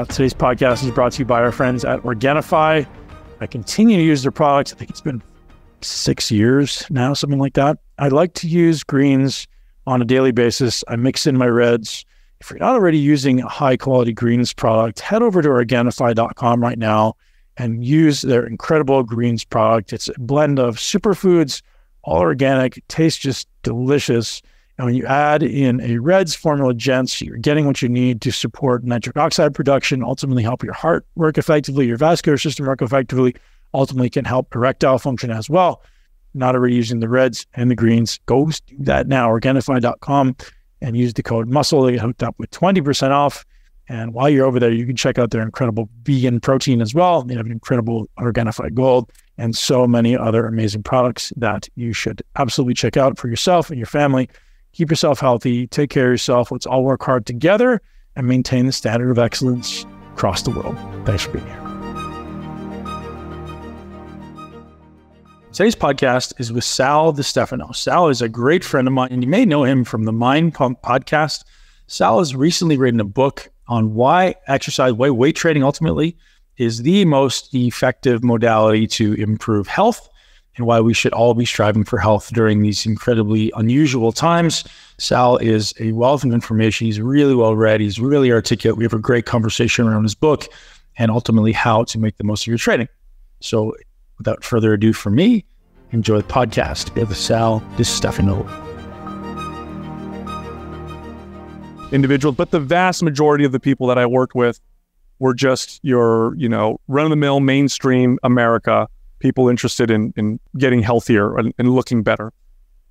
Today's podcast is brought to you by our friends at Organifi. I continue to use their products. I think it's been 6 years now, something like that. I like to use greens on a daily basis. I mix in my reds. If you're not already using a high-quality greens product, head over to Organifi.com right now and use their incredible greens product. It's a blend of superfoods, all organic. It tastes just delicious. And when you add in a reds formula, gents, you're getting what you need to support nitric oxide production, ultimately help your heart work effectively, your vascular system work effectively, ultimately can help erectile function as well. Not already using the reds and the greens, go do that now, Organifi.com, and use the code MUSCLE to get hooked up with 20% off. And while you're over there, you can check out their incredible vegan protein as well. They have an incredible Organifi Gold and so many other amazing products that you should absolutely check out for yourself and your family. Keep yourself healthy, take care of yourself. Let's all work hard together and maintain the standard of excellence across the world. Thanks for being here. Today's podcast is with Sal Di Stefano. Sal is a great friend of mine, and you may know him from the Mind Pump podcast. Sal has recently written a book on why weight training ultimately is the most effective modality to improve health, and why we should all be striving for health during these incredibly unusual times. Sal is a wealth of information. He's really well read. He's really articulate. We have a great conversation around his book and ultimately how to make the most of your training. So without further ado from me, enjoy the podcast with Sal Di Stefano. Individuals, but the vast majority of the people that I worked with were just your, run-of-the-mill mainstream America, people interested in getting healthier and looking better.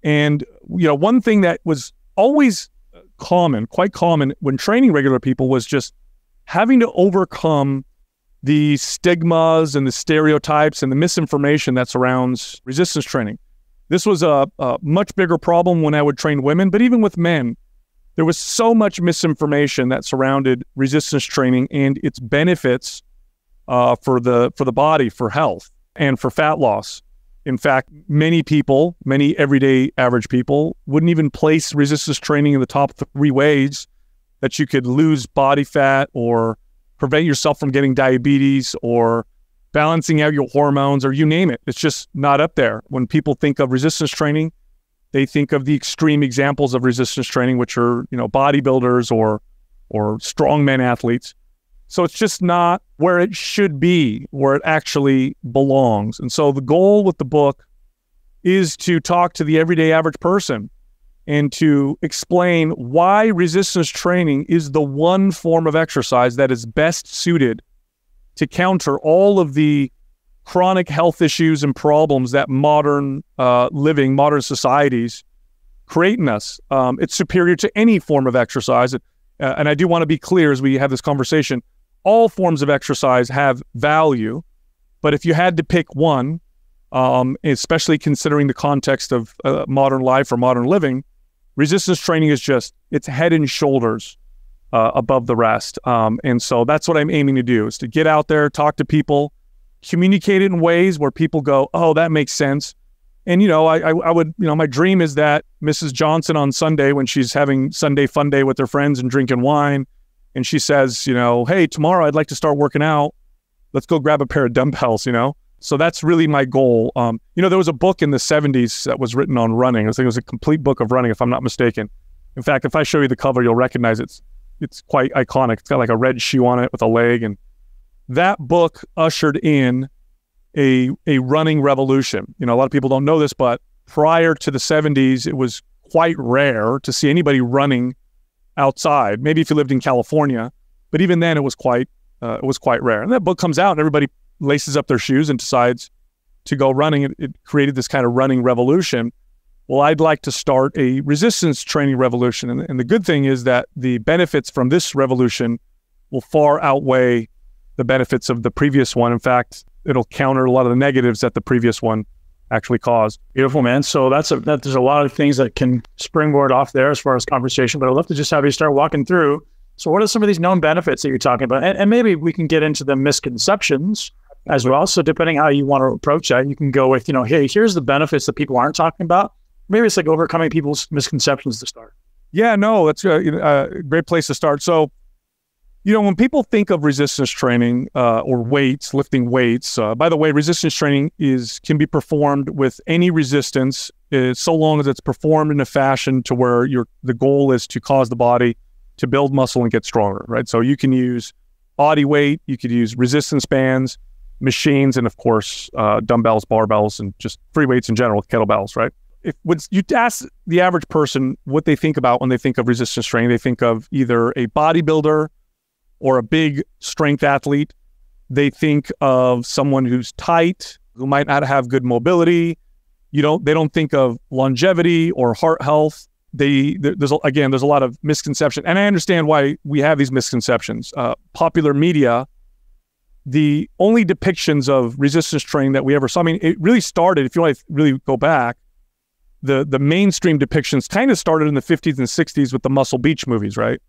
And, one thing that was always quite common when training regular people was just having to overcome the stigmas and the stereotypes and the misinformation that surrounds resistance training. This was a much bigger problem when I would train women, but even with men, there was so much misinformation that surrounded resistance training and its benefits for the body, for health, and for fat loss. In fact, many everyday average people wouldn't even place resistance training in the top 3 ways that you could lose body fat or prevent yourself from getting diabetes or balancing out your hormones, or you name it. It's just not up there. When people think of resistance training, they think of the extreme examples of resistance training, which are, bodybuilders or strongman athletes. So it's just not where it should be, where it actually belongs. And so the goal with the book is to talk to the everyday average person and to explain why resistance training is the one form of exercise that is best suited to counter all of the chronic health issues and problems that modern societies create in us. It's superior to any form of exercise. And I do want to be clear as we have this conversation, all forms of exercise have value, but if you had to pick one, especially considering the context of modern life or modern living, resistance training is it's head and shoulders above the rest. And so that's what I'm aiming to do, is to get out there, talk to people, communicate it in ways where people go, oh, that makes sense. And, I would, my dream is that Mrs. Johnson on Sunday, when she's having Sunday fun day with her friends and drinking wine, and she says, hey, tomorrow I'd like to start working out. Let's go grab a pair of dumbbells, So that's really my goal. There was a book in the 70s that was written on running. I think it was a complete book of running, if I'm not mistaken. In fact, if I show you the cover, you'll recognize it. It's quite iconic. It's got like a red shoe on it with a leg. And that book ushered in a running revolution. A lot of people don't know this, but prior to the 70s, it was quite rare to see anybody running outside. Maybe if you lived in California, but even then it was quite rare. And that book comes out and everybody laces up their shoes and decides to go running. It created this kind of running revolution. Well, I'd like to start a resistance training revolution. And the good thing is that the benefits from this revolution will far outweigh the benefits of the previous one. In fact, it'll counter a lot of the negatives that the previous one actually caused. Beautiful, man. So there's a lot of things that can springboard off there as far as conversation, but I'd love to just have you start walking through. So what are some of these known benefits that you're talking about? And maybe we can get into the misconceptions as well. So depending how you want to approach that, you can go with, hey, here's the benefits that people aren't talking about. Maybe it's like overcoming people's misconceptions to start. Yeah, no, that's a great place to start. So When people think of resistance training or weights, lifting weights, by the way, resistance training can be performed with any resistance, so long as it's performed in a fashion to where the goal is to cause the body to build muscle and get stronger, right? So you can use body weight, you could use resistance bands, machines, and of course, dumbbells, barbells, and just free weights in general, kettlebells, right? When you ask the average person what they think about when they think of resistance training, they think of either a bodybuilder or a big strength athlete. They think of someone who's tight, who might not have good mobility. They don't think of longevity or heart health. There's a lot of misconception, and I understand why we have these misconceptions. Popular media, the only depictions of resistance training that we ever saw, I mean, it really started, if you want to really go back, the mainstream depictions kind of started in the 50s and 60s with the Muscle Beach movies, right?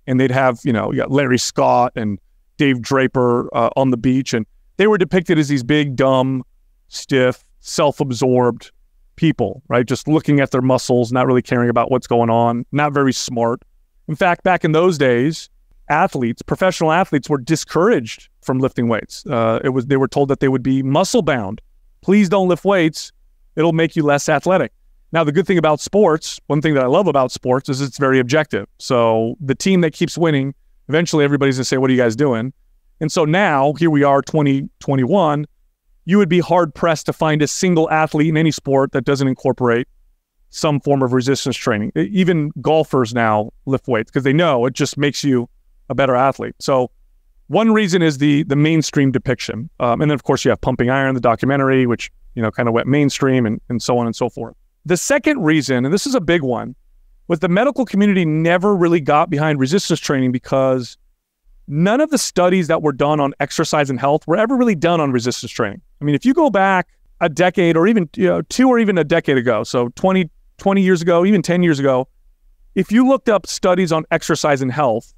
And they'd have, you got Larry Scott and Dave Draper on the beach, and they were depicted as these big, dumb, stiff, self-absorbed people, right? Just looking at their muscles, not really caring about what's going on, not very smart. In fact, back in those days, professional athletes were discouraged from lifting weights. They were told that they would be muscle bound. Please don't lift weights. It'll make you less athletic. Now, the good thing about sports, one thing that I love about sports is it's very objective. So the team that keeps winning, eventually everybody's gonna say, what are you guys doing? And so now, here we are, 2021, you would be hard pressed to find a single athlete in any sport that doesn't incorporate some form of resistance training. Even golfers now lift weights because they know it just makes you a better athlete. So one reason is the mainstream depiction. And then of course you have Pumping Iron, the documentary, which, kind of went mainstream and so on and so forth. The second reason, and this is a big one, was the medical community never really got behind resistance training because none of the studies that were done on exercise and health were ever really done on resistance training. I mean, if you go back a decade or even 2 or even a decade ago, so 20 years ago, even 10 years ago, if you looked up studies on exercise and health,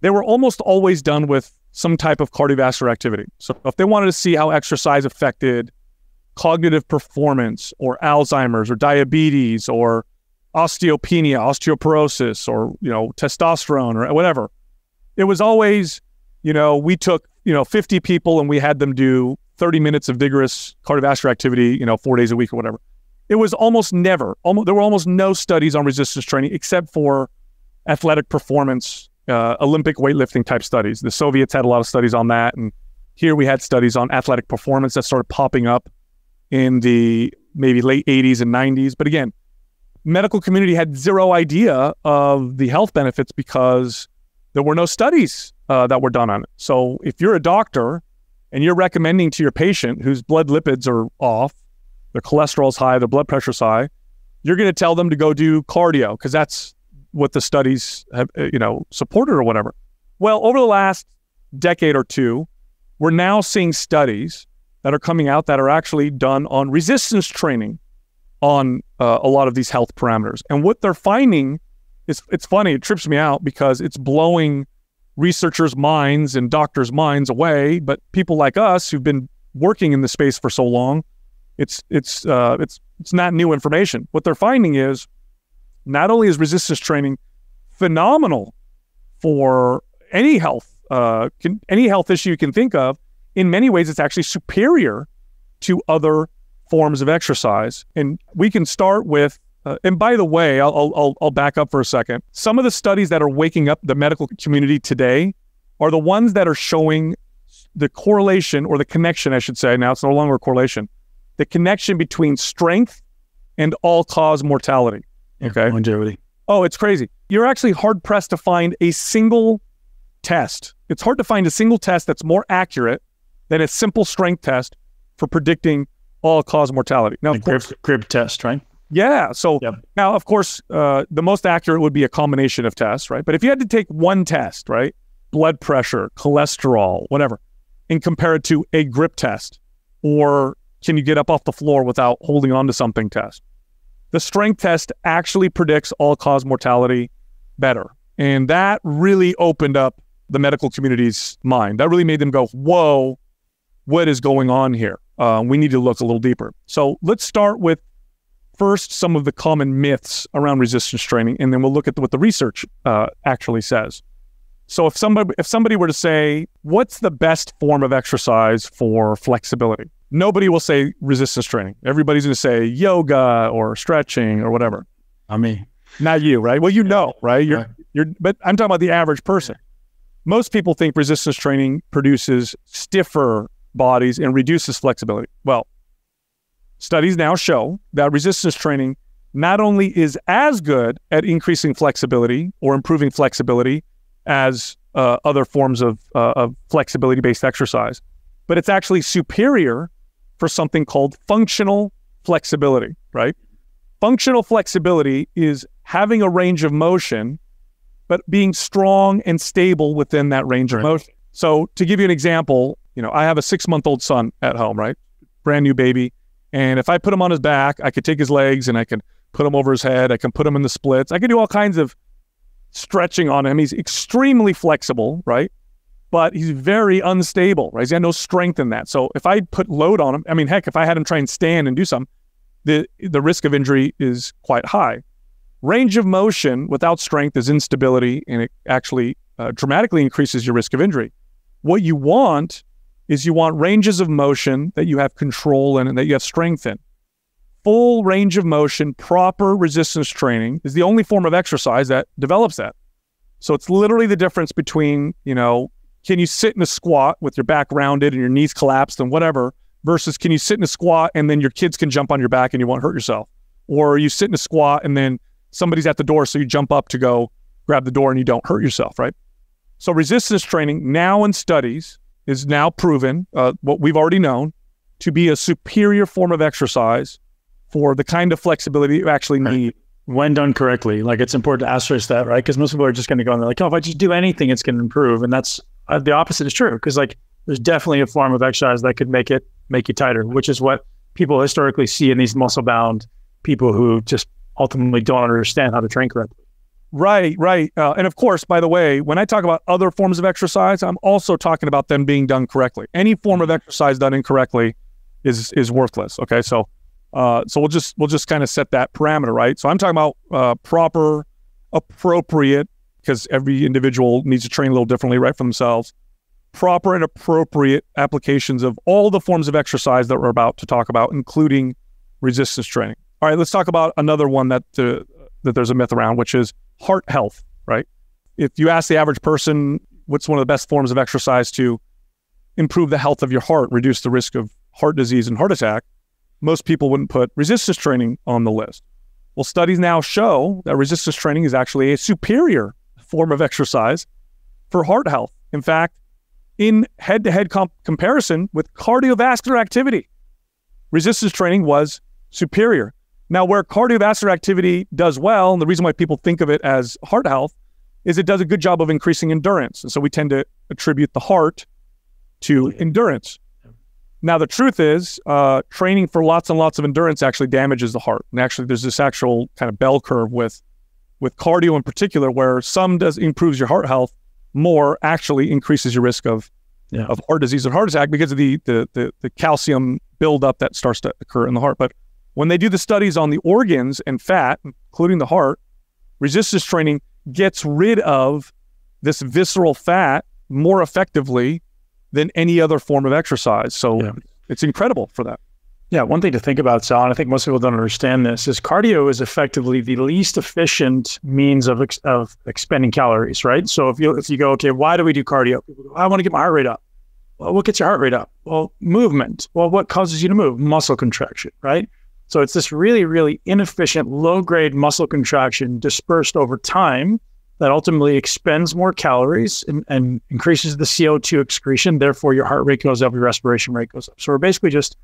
they were almost always done with some type of cardiovascular activity. So if they wanted to see how exercise affected cognitive performance or Alzheimer's or diabetes or osteopenia, osteoporosis, or, testosterone or whatever, it was always, we took, 50 people and we had them do 30 minutes of vigorous cardiovascular activity, 4 days a week or whatever. It was almost never, there were almost no studies on resistance training except for athletic performance, Olympic weightlifting type studies. The Soviets had a lot of studies on that. And here we had studies on athletic performance that started popping up in the maybe late 80s and 90s. But again, medical community had zero idea of the health benefits because there were no studies that were done on it. So if you're a doctor and you're recommending to your patient whose blood lipids are off, their cholesterol's high, their blood pressure's high, you're going to tell them to go do cardio because that's what the studies have, supported or whatever. Well, over the last decade or two, we're now seeing studies that are coming out that are actually done on resistance training on a lot of these health parameters. And what they're finding is, it's funny, it trips me out because it's blowing researchers' minds and doctors' minds away, but people like us who've been working in the space for so long, it's not new information. What they're finding is not only is resistance training phenomenal for any health issue you can think of, in many ways it's actually superior to other forms of exercise. And we can start with, and by the way, I'll back up for a second. Some of the studies that are waking up the medical community today are the ones that are showing the correlation, or the connection, I should say, now it's no longer a correlation, the connection between strength and all-cause mortality. Okay. Longevity. Oh, it's crazy. You're actually hard-pressed to find a single test. It's hard to find a single test that's more accurate than a simple strength test for predicting all-cause mortality. Now, crib test, right? Yeah. So Now, of course, the most accurate would be a combination of tests, right? But if you had to take one test, right, blood pressure, cholesterol, whatever, and compare it to a grip test, or can you get up off the floor without holding on to something test, the strength test actually predicts all-cause mortality better. And that really opened up the medical community's mind. That really made them go, whoa, what is going on here? We need to look a little deeper. So let's start with first some of the common myths around resistance training, and then we'll look at what the research actually says. So if somebody were to say, what's the best form of exercise for flexibility? Nobody will say resistance training. Everybody's going to say yoga or stretching or whatever. Not me. Not you, right? Well, right? But I'm talking about the average person. Most people think resistance training produces stiffer bodies and reduces flexibility. Well, studies now show that resistance training not only is as good at increasing flexibility or improving flexibility as other forms of flexibility-based exercise, but it's actually superior for something called functional flexibility, right? Functional flexibility is having a range of motion, but being strong and stable within that range of motion. So to give you an example, I have a 6-month-old son at home, right? Brand new baby. And if I put him on his back, I could take his legs and I can put him over his head. I can put him in the splits. I can do all kinds of stretching on him. He's extremely flexible, right? But he's very unstable, right? He's got no strength in that. So if I put load on him, heck, if I had him try and stand and do something, the risk of injury is quite high. Range of motion without strength is instability, and it actually dramatically increases your risk of injury. What you want is ranges of motion that you have control in and that you have strength in. Full range of motion, proper resistance training is the only form of exercise that develops that. So it's literally the difference between, can you sit in a squat with your back rounded and your knees collapsed and whatever, versus can you sit in a squat and then your kids can jump on your back and you won't hurt yourself? Or you sit in a squat and then somebody's at the door, so you jump up to go grab the door and you don't hurt yourself, right? So resistance training now in studies is now proven, what we've already known, to be a superior form of exercise for the kind of flexibility you actually need. When done correctly. Like, it's important to asterisk that, right? Because most people are just going to go and they're like, if I just do anything, it's going to improve. And that's the opposite is true. Because there's definitely a form of exercise that could make you tighter, which is what people historically see in these muscle-bound people who just ultimately don't understand how to train correctly. Right. And of course, by the way, when I talk about other forms of exercise, I'm also talking about them being done correctly. Any form of exercise done incorrectly is worthless. Okay, so we'll just kind of set that parameter, right? So I'm talking about proper, appropriate, because every individual needs to train a little differently, right, for themselves. Proper and appropriate applications of all the forms of exercise that we're about to talk about, including resistance training. All right, let's talk about another one that there's a myth around, which is heart health, right? If you ask the average person what's one of the best forms of exercise to improve the health of your heart, reduce the risk of heart disease and heart attack, most people wouldn't put resistance training on the list. Well, studies now show that resistance training is actually a superior form of exercise for heart health. In fact, in head-to-head comparison with cardiovascular activity, resistance training was superior. Now, where cardiovascular activity does well, and the reason why people think of it as heart health, is it does a good job of increasing endurance. And so we tend to attribute the heart to endurance. Now, the truth is, training for lots and lots of endurance actually damages the heart. And actually, there's this actual kind of bell curve with cardio in particular, where some improves your heart health, more actually increases your risk of heart disease and heart attack because of the calcium buildup that starts to occur in the heart. But when they do the studies on the organs and fat, including the heart, resistance training gets rid of this visceral fat more effectively than any other form of exercise. So it's incredible for that. Yeah, one thing to think about, Sal, and I think most people don't understand this, is cardio is effectively the least efficient means of expending calories, right? So if you go, okay, why do we do cardio? People go, I want to get my heart rate up. Well, what gets your heart rate up? Well, movement. Well, what causes you to move? Muscle contraction, right? So it's this really, really inefficient, low-grade muscle contraction dispersed over time that ultimately expends more calories and increases the CO2 excretion. Therefore, your heart rate goes up, your respiration rate goes up. So we're basically just,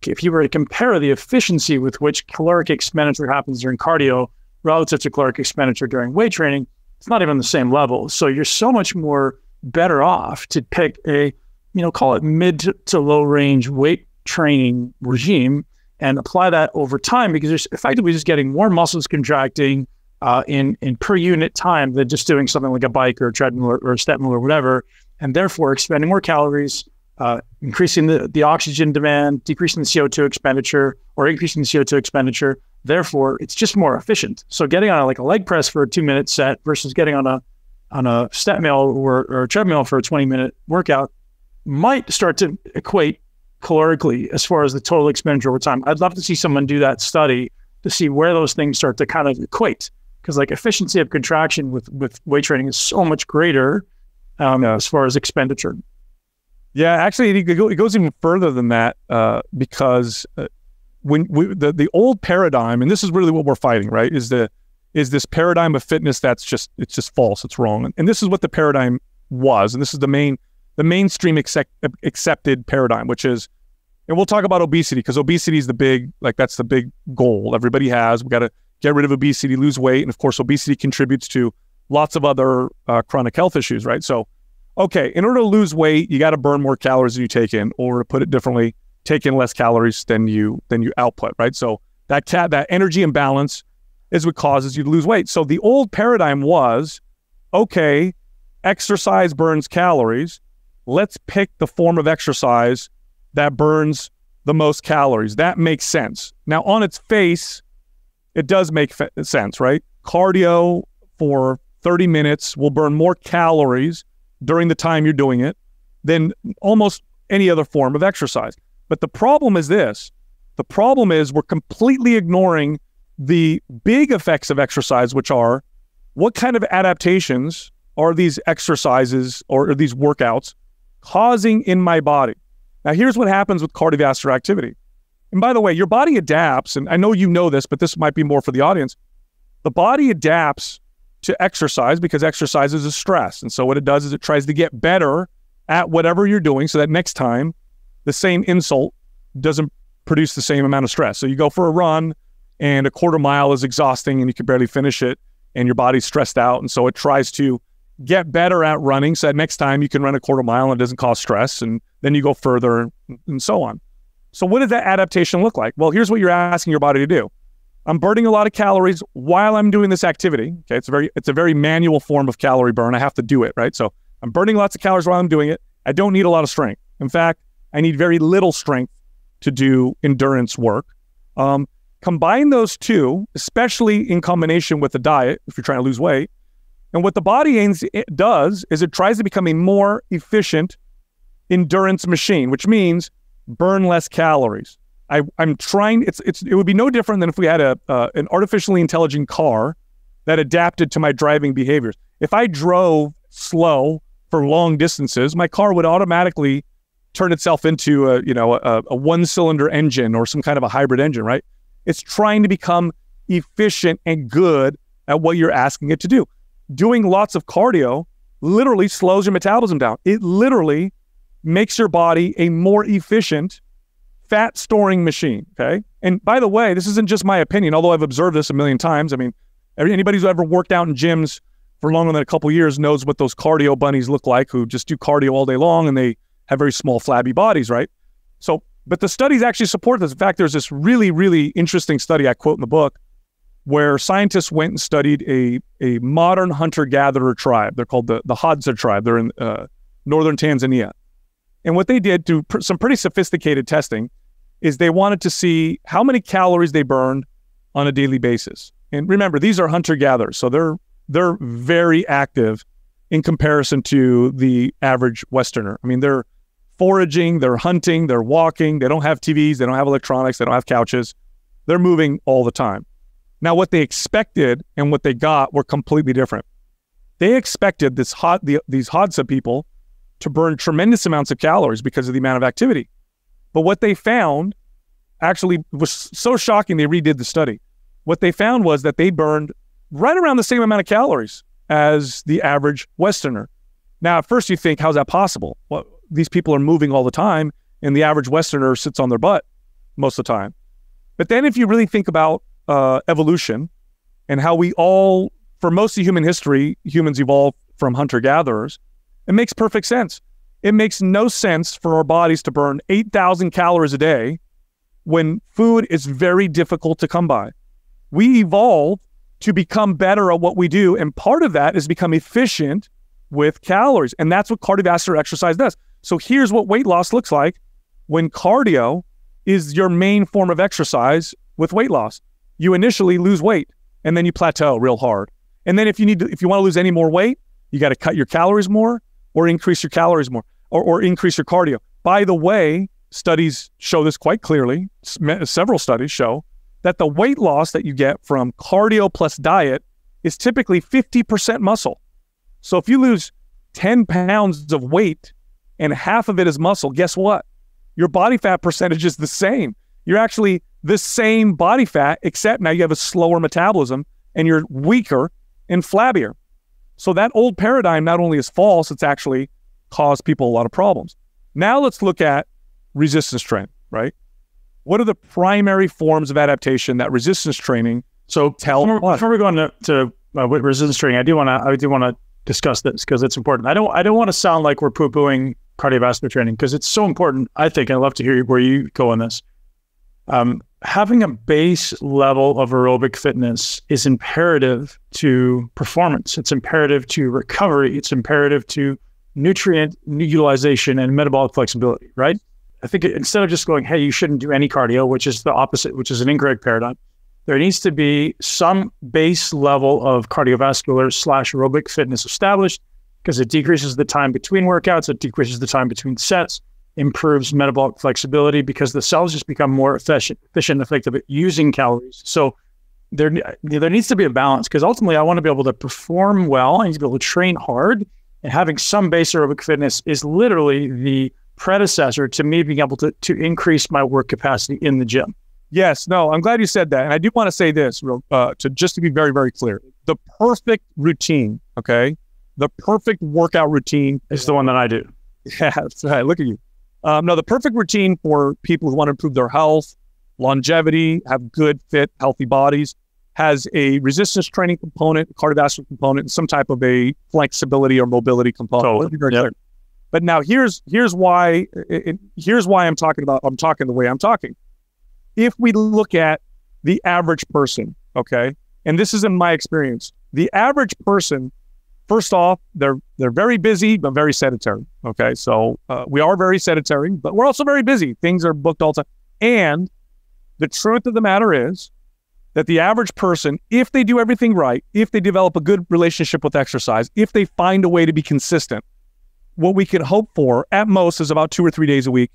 if you were to compare the efficiency with which caloric expenditure happens during cardio relative to caloric expenditure during weight training, it's not even the same level. So you're so much more better off to pick a, call it mid to low range weight training regime and apply that over time, because you're effectively just getting more muscles contracting in per unit time than just doing something like a bike or a treadmill or a step mill or whatever, and therefore expending more calories, increasing the oxygen demand, decreasing the CO2 expenditure, or increasing the CO2 expenditure. Therefore, it's just more efficient. So getting on a leg press for a 2-minute set versus getting on on a step mill or a treadmill for a 20-minute workout might start to equate calorically as far as the total expenditure over time. I'd love to see someone do that study to see where those things start to kind of equate, because like efficiency of contraction with weight training is so much greater as far as expenditure. Yeah, actually, it goes even further than that because when the old paradigm, and this is really what we're fighting, right? Is this paradigm of fitness that's just false, it's wrong, and this is what the paradigm was, and this is the mainstream accepted paradigm, which is, and we'll talk about obesity because obesity is that's the big goal everybody has. We got to get rid of obesity, lose weight, and of course, obesity contributes to lots of other chronic health issues, right? So, okay, in order to lose weight, you got to burn more calories than you take in, or to put it differently, take in less calories than you output, right? So that energy imbalance is what causes you to lose weight. So the old paradigm was, okay, exercise burns calories. Let's pick the form of exercise that burns the most calories. That makes sense. Now, on its face, it does make sense, right? Cardio for 30 minutes will burn more calories during the time you're doing it than almost any other form of exercise. But the problem is this. The problem is we're completely ignoring the big effects of exercise, which are what kind of adaptations are these exercises or these workouts causing in my body. Now, here's what happens with cardiovascular activity. And by the way, your body adapts, and I know you know this, but this might be more for the audience. The body adapts to exercise because exercise is a stress. And so what it does is it tries to get better at whatever you're doing so that next time the same insult doesn't produce the same amount of stress. So you go for a run and a quarter mile is exhausting and you can barely finish it and your body's stressed out. And so it tries to get better at running so that next time you can run a quarter mile and it doesn't cause stress, and then you go further and so on. So what does that adaptation look like? Well, here's what you're asking your body to do. I'm burning a lot of calories while I'm doing this activity. Okay, it's a very manual form of calorie burn. I have to do it, right? So I'm burning lots of calories while I'm doing it. I don't need a lot of strength. In fact, I need very little strength to do endurance work. Combine those two, especially in combination with the diet, if you're trying to lose weight. And what the body does is it tries to become a more efficient endurance machine, which means burn less calories. I'm trying. It would be no different than if we had an artificially intelligent car that adapted to my driving behaviors. If I drove slow for long distances, my car would automatically turn itself into a one-cylinder engine or some kind of a hybrid engine, right? It's trying to become efficient and good at what you're asking it to do. Doing lots of cardio literally slows your metabolism down. It literally makes your body a more efficient fat storing machine, okay? And by the way, this isn't just my opinion, although I've observed this a million times. I mean, anybody who's ever worked out in gyms for longer than a couple of years knows what those cardio bunnies look like, who just do cardio all day long and they have very small, flabby bodies, right? So, but the studies actually support this. In fact, there's this really, really interesting study I quote in the book where scientists went and studied a modern hunter-gatherer tribe. They're called the Hadza tribe. They're in northern Tanzania. And what they did through some pretty sophisticated testing is they wanted to see how many calories they burned on a daily basis. And remember, these are hunter-gatherers, so they're very active in comparison to the average Westerner. I mean, they're foraging, they're hunting, they're walking, they don't have TVs, they don't have electronics, they don't have couches. They're moving all the time. Now, what they expected and what they got were completely different. They expected these Hadza people to burn tremendous amounts of calories because of the amount of activity. But what they found actually was so shocking, they redid the study. What they found was that they burned right around the same amount of calories as the average Westerner. Now, at first you think, how's that possible? Well, these people are moving all the time and the average Westerner sits on their butt most of the time. But then if you really think about evolution and how we all, for most of human history, humans evolved from hunter-gatherers, it makes perfect sense. It makes no sense for our bodies to burn 8,000 calories a day when food is very difficult to come by. We evolved to become better at what we do, and part of that is become efficient with calories, and that's what cardiovascular exercise does. So here's what weight loss looks like when cardio is your main form of exercise with weight loss. You initially lose weight, and then you plateau real hard. And then if you want to lose any more weight, You got to cut your calories more or increase your calories more or increase your cardio. By the way, studies show this quite clearly. Several studies show that the weight loss that you get from cardio plus diet is typically 50% muscle. So if you lose 10 pounds of weight and half of it is muscle, guess what? Your body fat percentage is the same. You're actually the same body fat, except now you have a slower metabolism and you're weaker and flabbier. So that old paradigm not only is false, it's actually caused people a lot of problems. Now let's look at resistance training, right? What are the primary forms of adaptation that resistance training tells us? Before we go on to resistance training, I do want to discuss this because it's important. I don't want to sound like we're poo-pooing cardiovascular training because it's so important. I think I'd love to hear where you go on this. Having a base level of aerobic fitness is imperative to performance. It's imperative to recovery. It's imperative to nutrient utilization and metabolic flexibility, right? I think instead of just going, hey, you shouldn't do any cardio, which is the opposite, which is an incorrect paradigm, there needs to be some base level of cardiovascular / aerobic fitness established because it decreases the time between workouts, it decreases the time between sets, improves metabolic flexibility because the cells just become more efficient and effective at using calories. So there needs to be a balance because ultimately I want to be able to perform well. I need to be able to train hard, and having some base aerobic fitness is literally the predecessor to me being able to increase my work capacity in the gym. Yes, no, I'm glad you said that. And I do want to say this, just to be very, very clear. The perfect routine, okay? The perfect workout routine is the one that I do. Yeah, that's right. Look at you. No, the perfect routine for people who want to improve their health, longevity, have good, fit, healthy bodies, has a resistance training component, cardiovascular component, and some type of a flexibility or mobility component. Totally. Let's be very clear. But now here's why I'm talking the way I'm talking. If we look at the average person, okay, and this is in my experience, the average person, first off, they're very busy, but very sedentary, okay? So we are very sedentary, but we're also very busy. Things are booked all the time. And the truth of the matter is that the average person, if they do everything right, if they develop a good relationship with exercise, if they find a way to be consistent, what we can hope for at most is about 2 or 3 days a week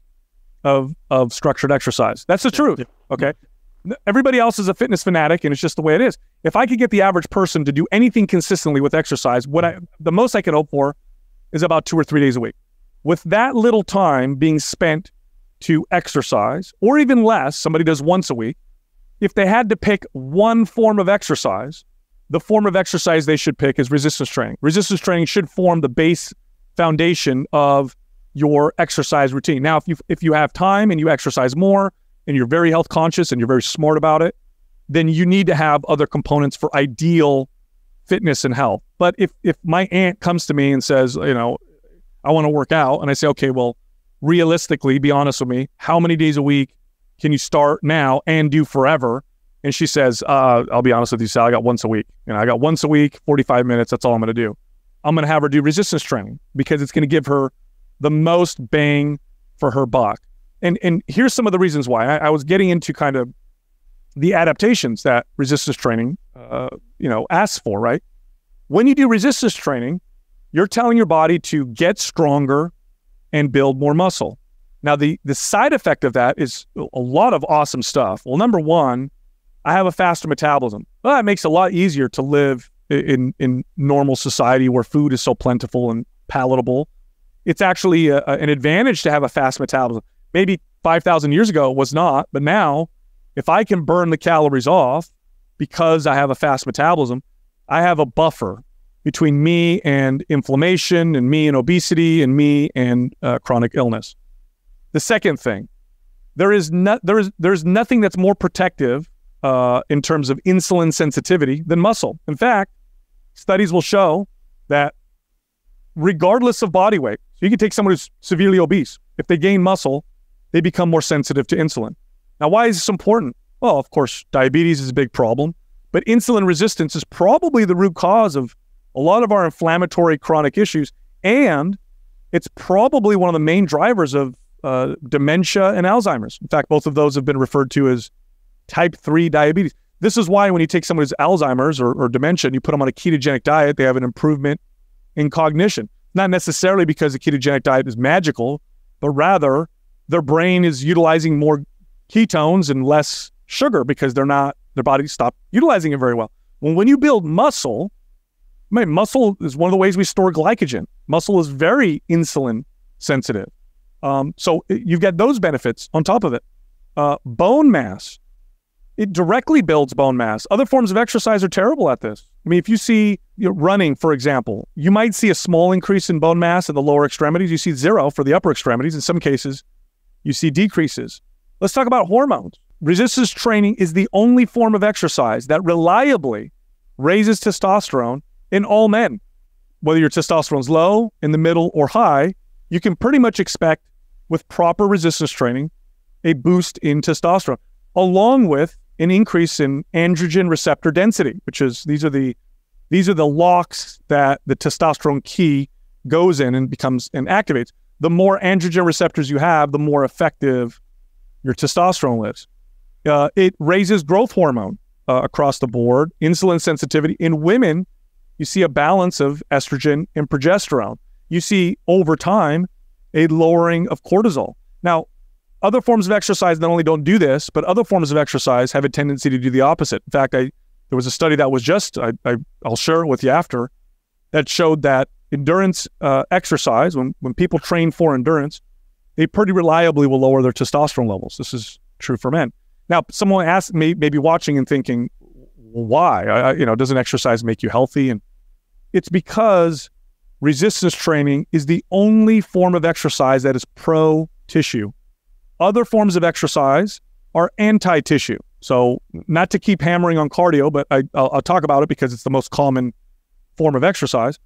of structured exercise. That's the truth, okay? Everybody else is a fitness fanatic, and it's just the way it is. If I could get the average person to do anything consistently with exercise, the most I could hope for is about 2 or 3 days a week. With that little time being spent to exercise, or even less, somebody does once a week, if they had to pick one form of exercise, the form of exercise they should pick is resistance training. Resistance training should form the base foundation of your exercise routine. Now, if you have time and you exercise more and you're very health conscious and you're very smart about it, then you need to have other components for ideal fitness and health. But if my aunt comes to me and says, I want to work out, and I say, okay, well, realistically, be honest with me, how many days a week can you start now and do forever? And she says, I'll be honest with you, Sal, I got once a week. I got once a week, 45 minutes. That's all I'm going to do. I'm going to have her do resistance training because it's going to give her the most bang for her buck. And here's some of the reasons why. I was getting into kind of the adaptations that resistance training, asks for, right? When you do resistance training, you're telling your body to get stronger and build more muscle. Now, the side effect of that is a lot of awesome stuff. Well, number one, I have a faster metabolism. Well, that makes it a lot easier to live in normal society where food is so plentiful and palatable. It's actually an advantage to have a fast metabolism. Maybe 5,000 years ago it was not, but now if I can burn the calories off because I have a fast metabolism, I have a buffer between me and inflammation and me and obesity and me and chronic illness. The second thing, there's nothing that's more protective in terms of insulin sensitivity than muscle. In fact, studies will show that regardless of body weight, so you can take someone who's severely obese, if they gain muscle, they become more sensitive to insulin. Now, why is this important? Well, of course, diabetes is a big problem, but insulin resistance is probably the root cause of a lot of our inflammatory chronic issues, and it's probably one of the main drivers of dementia and Alzheimer's. In fact, both of those have been referred to as type 3 diabetes. This is why when you take someone who's Alzheimer's or dementia and you put them on a ketogenic diet, they have an improvement in cognition. Not necessarily because the ketogenic diet is magical, but rather their brain is utilizing more ketones and less sugar because their body stopped utilizing it very well. Well, when you build muscle, muscle is one of the ways we store glycogen. Muscle is very insulin sensitive. So you've got those benefits on top of it. Bone mass, it directly builds bone mass. Other forms of exercise are terrible at this. I mean, if you see running, for example, you might see a small increase in bone mass in the lower extremities. You see zero for the upper extremities. In some cases, you see decreases. Let's talk about hormones. Resistance training is the only form of exercise that reliably raises testosterone in all men. Whether your testosterone's low, in the middle, or high, you can pretty much expect, with proper resistance training, a boost in testosterone, along with an increase in androgen receptor density, which is these are the locks that the testosterone key goes in and becomes and activates. The more androgen receptors you have, the more effective your testosterone lives. It raises growth hormone across the board, insulin sensitivity. In women, you see a balance of estrogen and progesterone. You see over time a lowering of cortisol. Now, other forms of exercise not only don't do this, but other forms of exercise have a tendency to do the opposite. In fact, there was a study that was I'll share it with you after, that showed that endurance exercise, when people train for endurance, they pretty reliably will lower their testosterone levels. This is true for men. Now, someone asked, maybe watching and thinking, well, why? Doesn't exercise make you healthy? And it's because resistance training is the only form of exercise that is pro-tissue. Other forms of exercise are anti-tissue. So not to keep hammering on cardio, but I'll talk about it because it's the most common form of exercise.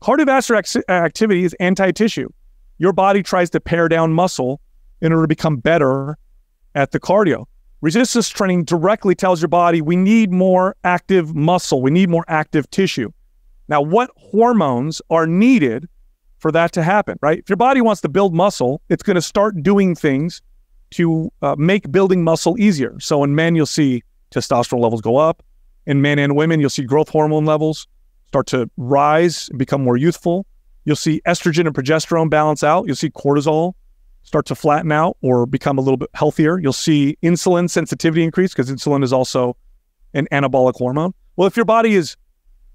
Cardiovascular activity is anti-tissue. Your body tries to pare down muscle in order to become better at the cardio. Resistance training directly tells your body, we need more active muscle. We need more active tissue. Now, what hormones are needed for that to happen, right? If your body wants to build muscle, it's going to start doing things to make building muscle easier. So in men, you'll see testosterone levels go up. In men and women, you'll see growth hormone levels start to rise and become more youthful. You'll see estrogen and progesterone balance out. You'll see cortisol start to flatten out or become a little bit healthier. You'll see insulin sensitivity increase because insulin is also an anabolic hormone. Well, if your body is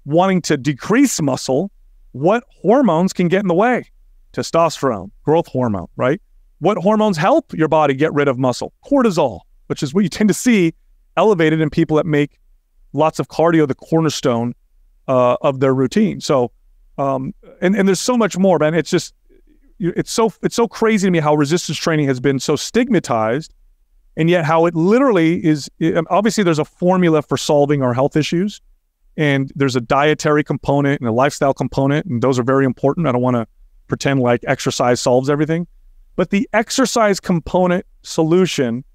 wanting to decrease muscle, what hormones can get in the way? Testosterone, growth hormone, right? What hormones help your body get rid of muscle? Cortisol, which is what you tend to see elevated in people that make lots of cardio the cornerstone of their routine. So, and there's so much more, man. It's just, it's so crazy to me how resistance training has been so stigmatized, and yet how it literally is. Obviously, there's a formula for solving our health issues, and there's a dietary component and a lifestyle component, and those are very important. I don't want to pretend like exercise solves everything, but the exercise component solution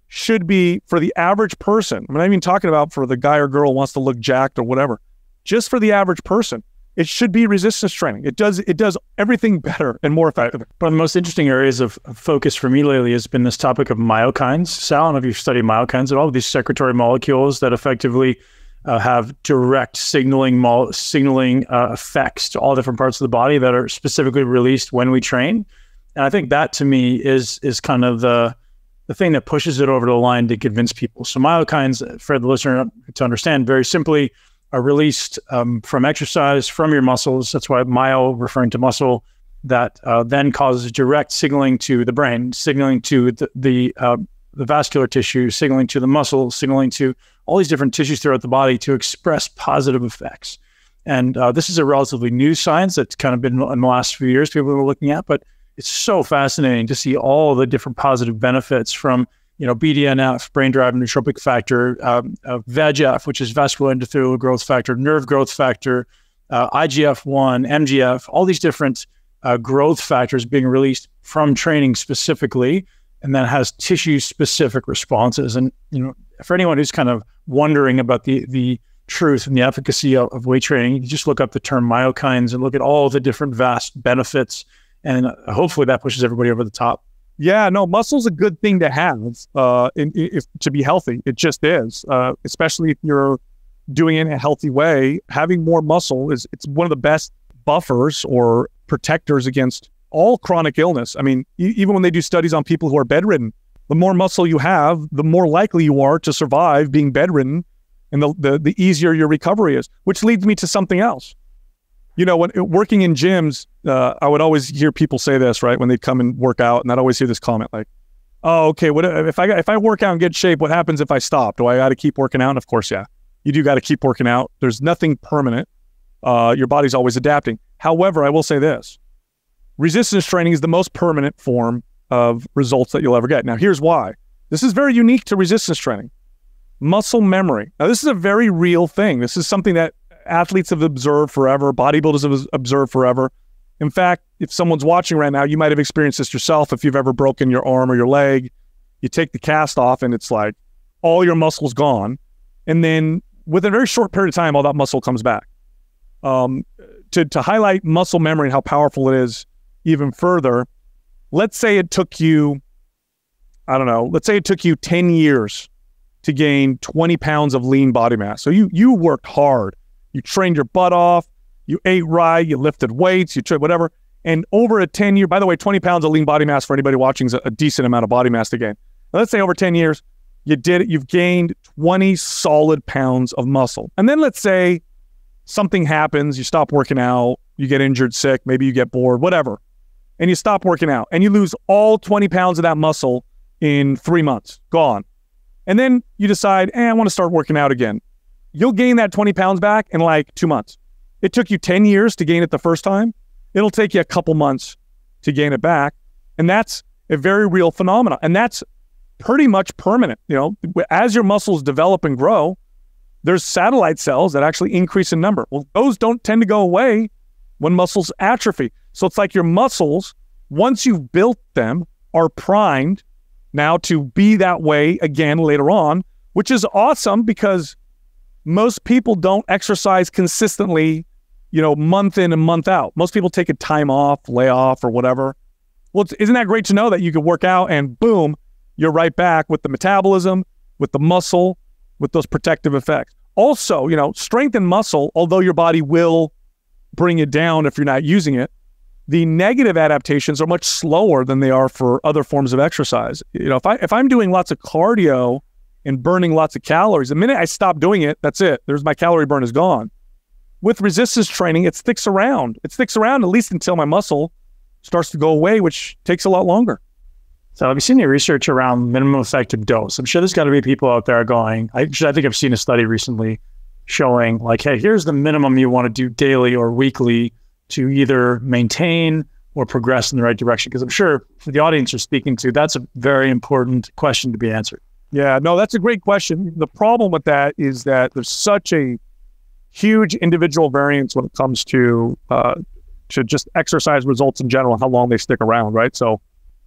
should be for the average person. I'm not even talking about for the guy or girl who wants to look jacked or whatever. Just for the average person, it should be resistance training. It does everything better and more effective. One of the most interesting areas of focus for me lately has been this topic of myokines. Sal, I don't know if you've studied myokines at all, these secretory molecules that effectively have direct signaling effects to all different parts of the body that are specifically released when we train. And I think that to me is kind of the thing that pushes it over the line to convince people. So myokines, for the listener to understand very simply, are released from exercise, from your muscles. That's why myo, referring to muscle, that then causes direct signaling to the brain, signaling to the vascular tissue, signaling to the muscle, signaling to all these different tissues throughout the body to express positive effects. And this is a relatively new science that's kind of been in the last few years people are looking at, but it's so fascinating to see all the different positive benefits from BDNF, brain-derived neurotrophic factor, VEGF, which is vascular endothelial growth factor, nerve growth factor, IGF-1, MGF, all these different growth factors being released from training specifically, and that has tissue-specific responses. And for anyone who's kind of wondering about the truth and the efficacy of weight training, you just look up the term myokines and look at all the different vast benefits, and hopefully that pushes everybody over the top. Yeah, no, muscle's a good thing to have if to be healthy. It just is, especially if you're doing it in a healthy way. Having more muscle it's one of the best buffers or protectors against all chronic illness. I mean, even when they do studies on people who are bedridden, the more muscle you have, the more likely you are to survive being bedridden, and the easier your recovery is, which leads me to something else. You know, when working in gyms, I would always hear people say this, right? When they'd come and work out, and I'd always hear this comment like, oh, okay, what if I work out and get shape, what happens if I stop? Do I got to keep working out? And of course, yeah, you do got to keep working out. There's nothing permanent. Your body's always adapting. However, I will say this. Resistance training is the most permanent form of results that you'll ever get. Now, here's why. This is very unique to resistance training. Muscle memory. Now, this is a very real thing. This is something that athletes have observed forever, bodybuilders have observed forever. In fact, if someone's watching right now, you might have experienced this yourself. If you've ever broken your arm or your leg, you take the cast off and it's like all your muscle's gone. And then within a very short period of time, all that muscle comes back. To highlight muscle memory and how powerful it is even further, let's say it took you, I don't know, let's say it took you 10 years to gain 20 pounds of lean body mass. So you worked hard. You trained your butt off, you ate right, you lifted weights, you tried whatever. And over a 10-year, by the way, 20 pounds of lean body mass for anybody watching is a decent amount of body mass to gain. Now, let's say over 10 years, you did it, you've gained 20 solid pounds of muscle. And then let's say something happens, you stop working out, you get injured, sick, maybe you get bored, whatever. And you stop working out and you lose all 20 pounds of that muscle in 3 months, gone. And then you decide, I want to start working out again. You'll gain that 20 pounds back in like 2 months. It took you 10 years to gain it the first time. It'll take you a couple months to gain it back. And that's a very real phenomenon. And that's pretty much permanent. You know, as your muscles develop and grow, there's satellite cells that actually increase in number. Well, those don't tend to go away when muscles atrophy. So it's like your muscles, once you've built them, are primed now to be that way again later on, which is awesome because most people don't exercise consistently, you know, month in and month out. Most people take a time off, lay off or whatever. Well, isn't that great to know that you could work out and boom, you're right back with the metabolism, with the muscle, with those protective effects. Also, you know, strength and muscle, although your body will bring it down if you're not using it, the negative adaptations are much slower than they are for other forms of exercise. You know, if I'm doing lots of cardio and burning lots of calories, the minute I stop doing it, that's it. There's my calorie burn is gone. With resistance training, it sticks around. It sticks around at least until my muscle starts to go away, which takes a lot longer. So have you seen any research around minimum effective dose? I'm sure there's got to be people out there going, I think I've seen a study recently showing like, hey, here's the minimum you want to do daily or weekly to either maintain or progress in the right direction. Because I'm sure for the audience you're speaking to, that's a very important question to be answered. Yeah, no, that's a great question. The problem with that is that there's such a huge individual variance when it comes to just exercise results in general and how long they stick around, right? So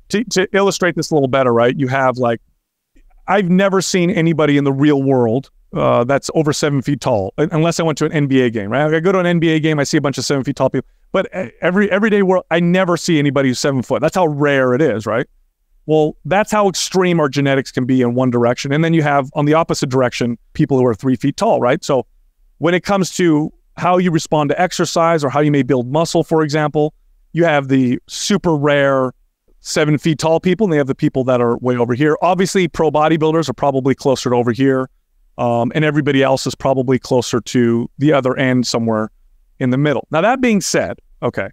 to illustrate this a little better, right, you have like, I've never seen anybody in the real world that's over 7 feet tall, unless I went to an NBA game, right? I go to an NBA game, I see a bunch of 7 feet tall people, but everyday world, I never see anybody who's 7 foot. That's how rare it is, right? Well, that's how extreme our genetics can be in one direction. And then you have, on the opposite direction, people who are 3 feet tall, right? So when it comes to how you respond to exercise or how you may build muscle, for example, you have the super rare 7 feet tall people, and they have the people that are way over here. Obviously, pro bodybuilders are probably closer to over here, and everybody else is probably closer to the other end, somewhere in the middle. Now, that being said, okay,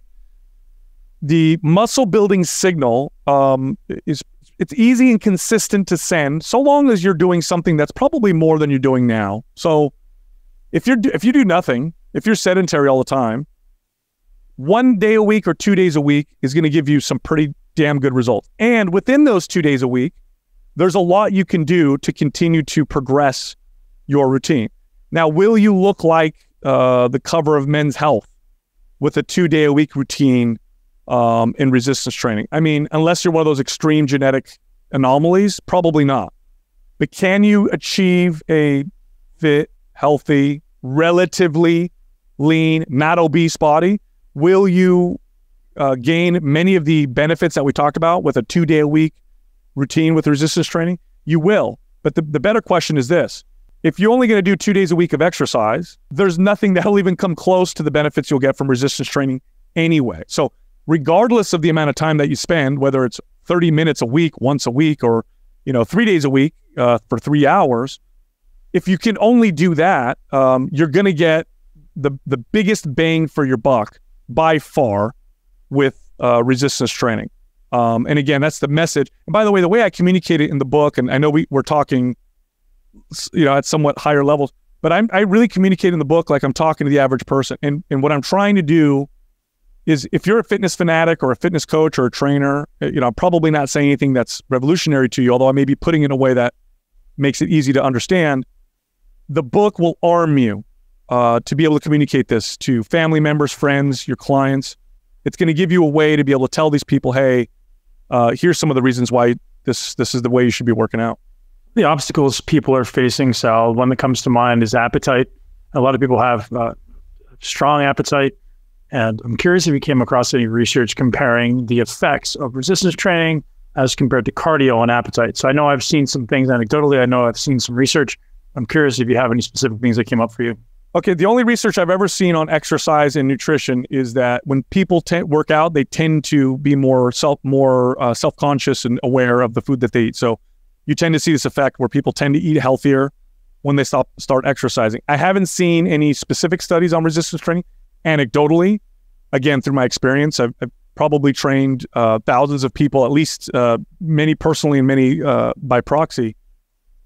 the muscle building signal it's easy and consistent to send so long as you're doing something that's probably more than you're doing now. So if you do nothing, if you're sedentary all the time, 1 day a week or 2 days a week is going to give you some pretty damn good results. And within those 2 days a week, there's a lot you can do to continue to progress your routine. Now, will you look like the cover of Men's Health with a 2 day a week routine in resistance training? I mean, unless you're one of those extreme genetic anomalies, probably not. But can you achieve a fit, healthy, relatively lean, not obese body? Will you gain many of the benefits that we talked about with a 2 day a week routine with resistance training? You will. But the better question is this: If you're only going to do 2 days a week of exercise, there's nothing that'll even come close to the benefits you'll get from resistance training anyway. So regardless of the amount of time that you spend, whether it's 30 minutes a week, once a week, or 3 days a week for 3 hours, if you can only do that, you're going to get the biggest bang for your buck by far with resistance training. And again, that's the message. And by the way I communicate it in the book, and I know we're talking, at somewhat higher levels, but I really communicate in the book like I'm talking to the average person. And what I'm trying to do is, if you're a fitness fanatic or a fitness coach or a trainer, I'm probably not saying anything that's revolutionary to you, although I may be putting it in a way that makes it easy to understand. The book will arm you to be able to communicate this to family members, friends, your clients. It's going to give you a way to be able to tell these people, hey, here's some of the reasons why this is the way you should be working out. The obstacles people are facing, Sal, one that comes to mind is appetite. A lot of people have strong appetite. And I'm curious if you came across any research comparing the effects of resistance training as compared to cardio on appetite. So I know I've seen some things anecdotally. I know I've seen some research. I'm curious if you have any specific things that came up for you. Okay, the only research I've ever seen on exercise and nutrition is that when people work out, they tend to be more self-conscious and aware of the food that they eat. So you tend to see this effect where people tend to eat healthier when they start exercising. I haven't seen any specific studies on resistance training. Anecdotally, again, through my experience, I've probably trained thousands of people, at least many personally and many by proxy.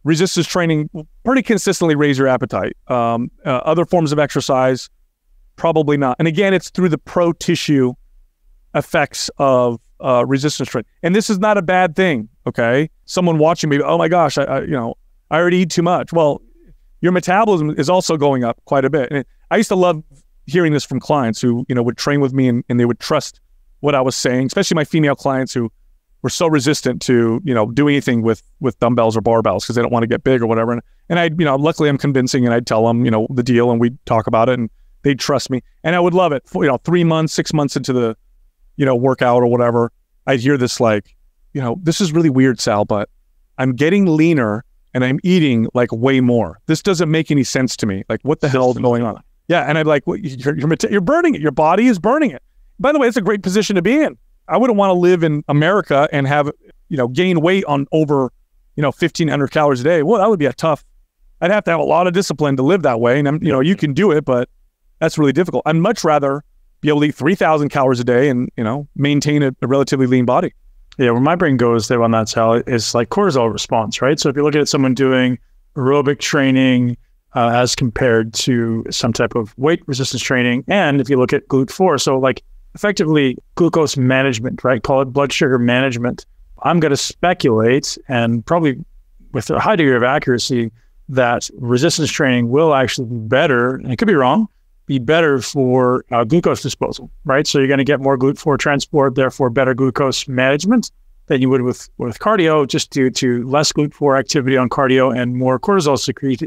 Resistance training will pretty consistently raise your appetite. Other forms of exercise, probably not. And again, it's through the pro-tissue effects of resistance training. And this is not a bad thing, okay? Someone watching me, oh my gosh, I already eat too much. Well, your metabolism is also going up quite a bit. And I used to love hearing this from clients who, would train with me and they would trust what I was saying, especially my female clients who were so resistant to, do anything with dumbbells or barbells because they don't want to get big or whatever. And I, luckily I'm convincing and I'd tell them, the deal, and we'd talk about it and they'd trust me. And I would love it. 3 months, 6 months into the, workout or whatever, I'd hear this like, this is really weird, Sal, but I'm getting leaner and I'm eating like way more. This doesn't make any sense to me. Like, what the hell is going on? Yeah. And I'm like, well, you're burning it. Your body is burning it. By the way, it's a great position to be in. I wouldn't want to live in America and have, gain weight on over, 1,500 calories a day. Well, that would be I'd have to have a lot of discipline to live that way. And you can do it, but that's really difficult. I'd much rather be able to eat 3,000 calories a day and, maintain a relatively lean body. Yeah. Where my brain goes there on that, Sal, is like cortisol response, right? So if you look at someone doing aerobic training, as compared to some type of weight resistance training. And if you look at GLUT4, so like effectively glucose management, right? Call it blood sugar management. I'm going to speculate, and probably with a high degree of accuracy, that resistance training will actually be better, and it could be wrong, be better for glucose disposal, right? So you're going to get more GLUT4 transport, therefore better glucose management than you would with cardio, just due to less GLUT4 activity on cardio and more cortisol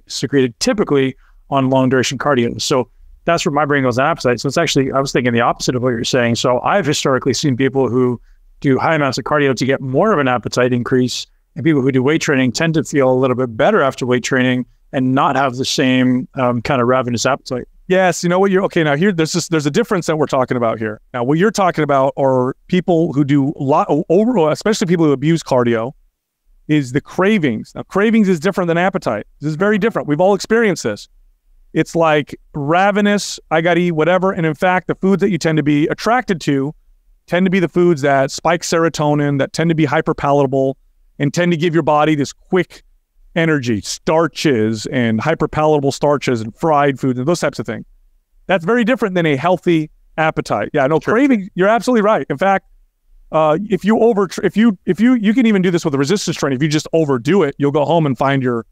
secreted typically on long duration cardio. So that's where my brain goes on appetite. So it's actually, I was thinking the opposite of what you're saying. So I've historically seen people who do high amounts of cardio to get more of an appetite increase, and people who do weight training tend to feel a little bit better after weight training and not have the same kind of ravenous appetite. Yes, now here there's a difference that we're talking about here. Now, what you're talking about are people who do especially people who abuse cardio, is the cravings. Now, cravings is different than appetite. This is very different. We've all experienced this. It's like ravenous, I got to eat whatever. And in fact, the foods that you tend to be attracted to tend to be the foods that spike serotonin, that tend to be hyperpalatable and tend to give your body this quick energy, starches and hyperpalatable starches and fried foods and those types of things. That's very different than a healthy appetite. Yeah, no, sure. Craving, you're absolutely right. In fact, if you can even do this with a resistance training. If you just overdo it, you'll go home and find your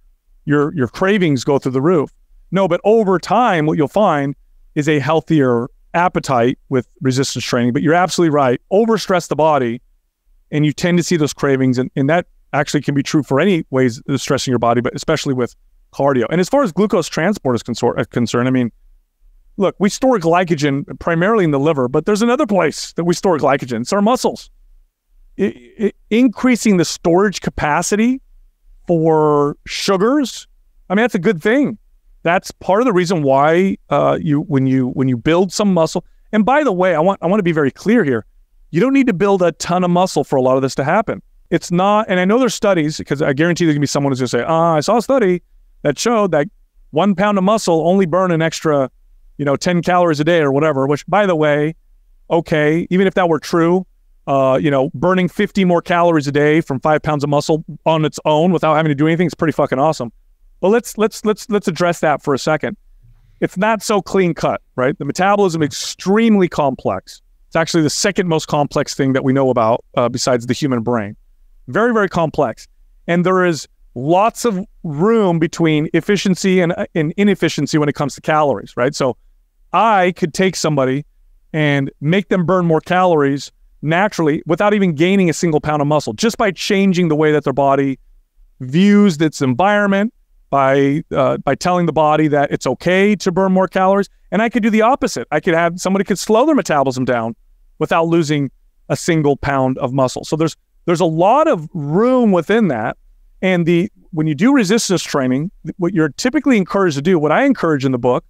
cravings go through the roof. No, but over time, what you'll find is a healthier appetite with resistance training. But you're absolutely right. Overstress the body, and you tend to see those cravings, and that actually can be true for any ways of stressing your body, but especially with cardio. And as far as glucose transport is concerned, I mean, look, we store glycogen primarily in the liver, but there's another place that we store glycogen. It's our muscles. Increasing the storage capacity for sugars I mean, that's a good thing. That's part of the reason why when you build some muscle. And by the way, I want to be very clear here. You don't need to build a ton of muscle for a lot of this to happen. It's not, and I know there's studies, because I guarantee there's gonna be someone who's gonna say, I saw a study that showed that 1 pound of muscle only burn an extra, 10 calories a day or whatever, which, by the way, okay, even if that were true, burning 50 more calories a day from 5 pounds of muscle on its own without having to do anything is pretty fucking awesome. But let's address that for a second. It's not so clean cut, right? The metabolism is extremely complex. It's actually the second most complex thing that we know about besides the human brain. Very, very complex. And there is lots of room between efficiency and inefficiency when it comes to calories, right? So I could take somebody and make them burn more calories naturally without even gaining a single pound of muscle, just by changing the way that their body views its environment, by telling the body that it's okay to burn more calories. And I could do the opposite. I could have somebody could slow their metabolism down without losing a single pound of muscle. So there's a lot of room within that. And when you do resistance training, what you're typically encouraged to do, what I encourage in the book,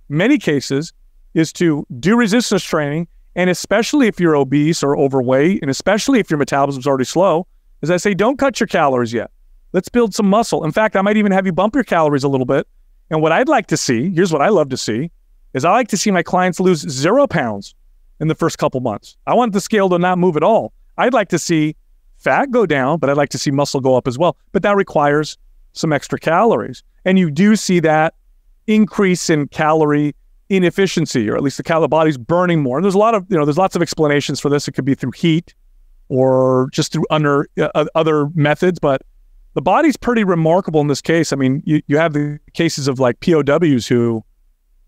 many cases, is to do resistance training. And especially if you're obese or overweight, and especially if your metabolism's already slow, is I say, don't cut your calories yet. Let's build some muscle. In fact, I might even have you bump your calories a little bit. And what I'd like to see, here's what I love to see, is I like to see my clients lose 0 pounds in the first couple months. I want the scale to not move at all. I'd like to see fat go down, but I'd like to see muscle go up as well. But that requires some extra calories. And you do see that increase in calorie inefficiency, or at least the body's burning more. And there's there's lots of explanations for this. It could be through heat or just through other methods, but the body's pretty remarkable in this case. I mean, you have the cases of like POWs who,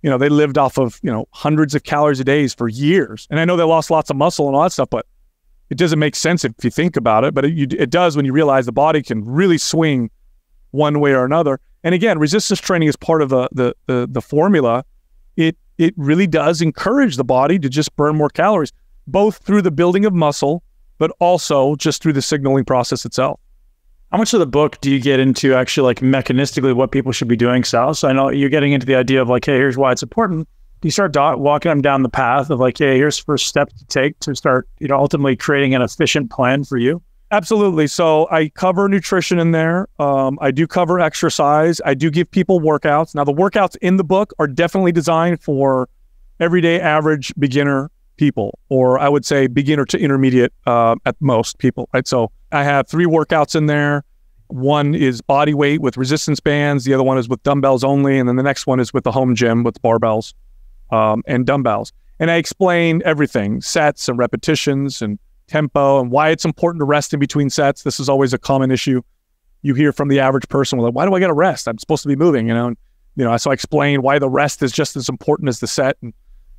they lived off of, hundreds of calories a day for years. And I know they lost lots of muscle and all that stuff, but it doesn't make sense if you think about it. But it does when you realize the body can really swing one way or another. And again, resistance training is part of the formula. It really does encourage the body to just burn more calories, both through the building of muscle, but also just through the signaling process itself. How much of the book do you get into actually like mechanistically what people should be doing, Sal? So I know you're getting into the idea of like, hey, here's why it's important. Do you start walking them down the path of like, hey, here's the first step to take to start, ultimately creating an efficient plan for you? Absolutely. So I cover nutrition in there. I do cover exercise. I do give people workouts. Now the workouts in the book are definitely designed for everyday average beginner people, or I would say beginner to intermediate at most people, right? So I have 3 workouts in there. One is body weight with resistance bands. The other one is with dumbbells only. And then the next one is with the home gym with barbells and dumbbells. And I explain everything, sets and repetitions and tempo, and why it's important to rest in between sets. This is always a common issue you hear from the average person. Like, why do I got to rest? I'm supposed to be moving, so I explain why the rest is just as important as the set,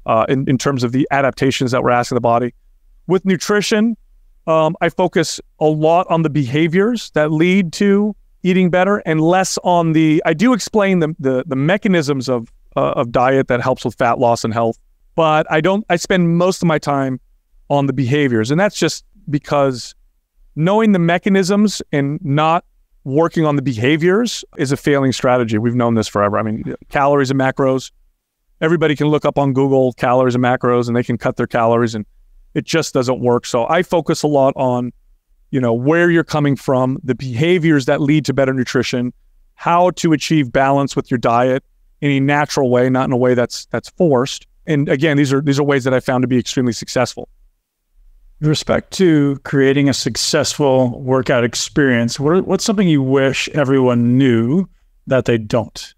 and in terms of the adaptations that we're asking the body. With nutrition, I focus a lot on the behaviors that lead to eating better, and less on I do explain the mechanisms of diet that helps with fat loss and health, but I spend most of my time on the behaviors. And that's just because knowing the mechanisms and not working on the behaviors is a failing strategy. We've known this forever. I mean, calories and macros, everybody can look up on Google calories and macros and they can cut their calories, and it just doesn't work. So I focus a lot on, where you're coming from, the behaviors that lead to better nutrition, how to achieve balance with your diet in a natural way, not in a way that's forced. And again, these are ways that I found to be extremely successful. With respect to creating a successful workout experience, what's something you wish everyone knew that they don't?